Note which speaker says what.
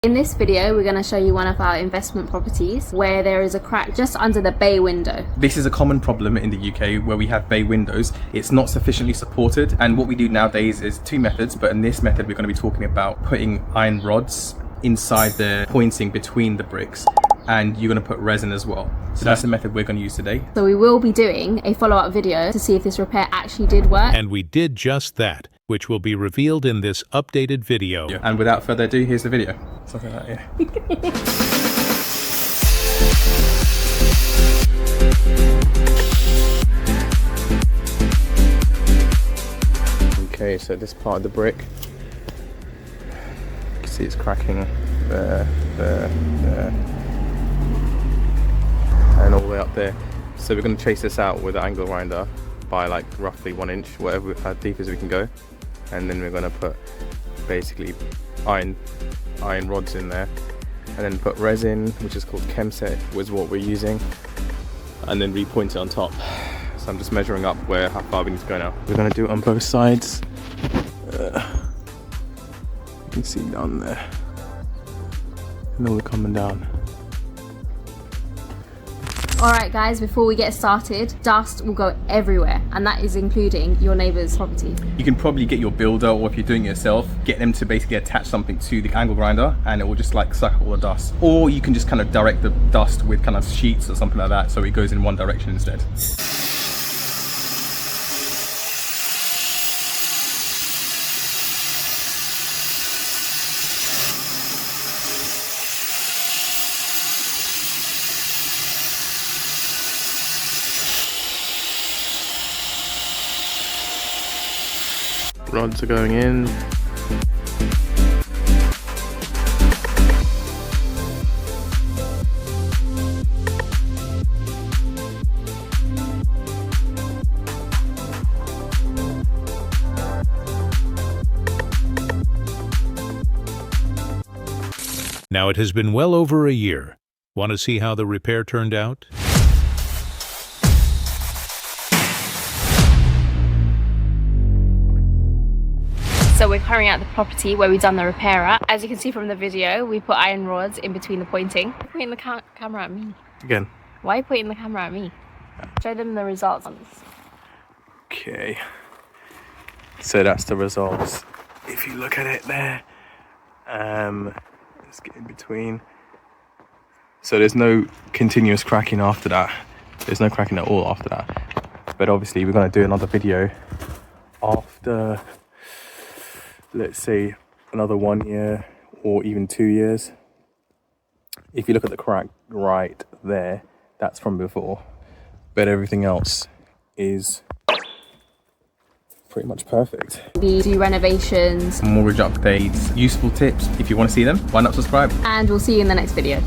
Speaker 1: In this video, we're going to show you one of our investment properties where there is a crack just under the bay window.
Speaker 2: This is a common problem in the UK where we have bay windows. It's not sufficiently supported, and what we do nowadays is two methods, but in this method we're going to be talking about putting iron rods inside the pointing between the bricks, and you're going to put resin as well. So that's the method we're going to use today.
Speaker 1: So we will be doing a follow-up video to see if this repair actually did work.
Speaker 3: And we did just that, which will be revealed in this updated video.
Speaker 2: Yeah. And without further ado, here's the video. Something like that, yeah. Okay, so this part of the brick, you can see it's cracking there, and all the way up there. So we're going to chase this out with an angle grinder by like roughly 1 inch, whatever, how deep as we can go, and then we're going to put basically iron rods in there, and then put resin, which is called Chemset, was what we're using, and then repoint it on top. So I'm just measuring up how far we need to go now. We're going to do it on both sides. You can see down there, and all coming down.
Speaker 1: Alright guys, before we get started, dust will go everywhere, and that is including your neighbour's property.
Speaker 2: You can probably get your builder, or if you're doing it yourself, get them to basically attach something to the angle grinder and it will just like suck all the dust. Or you can just kind of direct the dust with kind of sheets or something like that, so it goes in one direction instead. Rods are going in.
Speaker 3: Now it has been well over a year. Want to see how the repair turned out?
Speaker 1: So we're carrying out the property where we've done the repair at. As you can see from the video, we put iron rods in between the pointing. Why are you pointing the camera at me?
Speaker 2: Again.
Speaker 1: Why are you pointing the camera at me? Show them the results.
Speaker 2: Okay. So that's the results. If you look at it there, let's get in between. So there's no continuous cracking after that. There's no cracking at all after that. But obviously we're going to do another video after, let's say, another 1 year or even 2 years. If you look at the crack right there, that's from before, but everything else is pretty much perfect.
Speaker 1: We do renovations,
Speaker 2: Mortgage updates, useful tips. If you want to see them, why not subscribe?
Speaker 1: and we'll see you in the next video.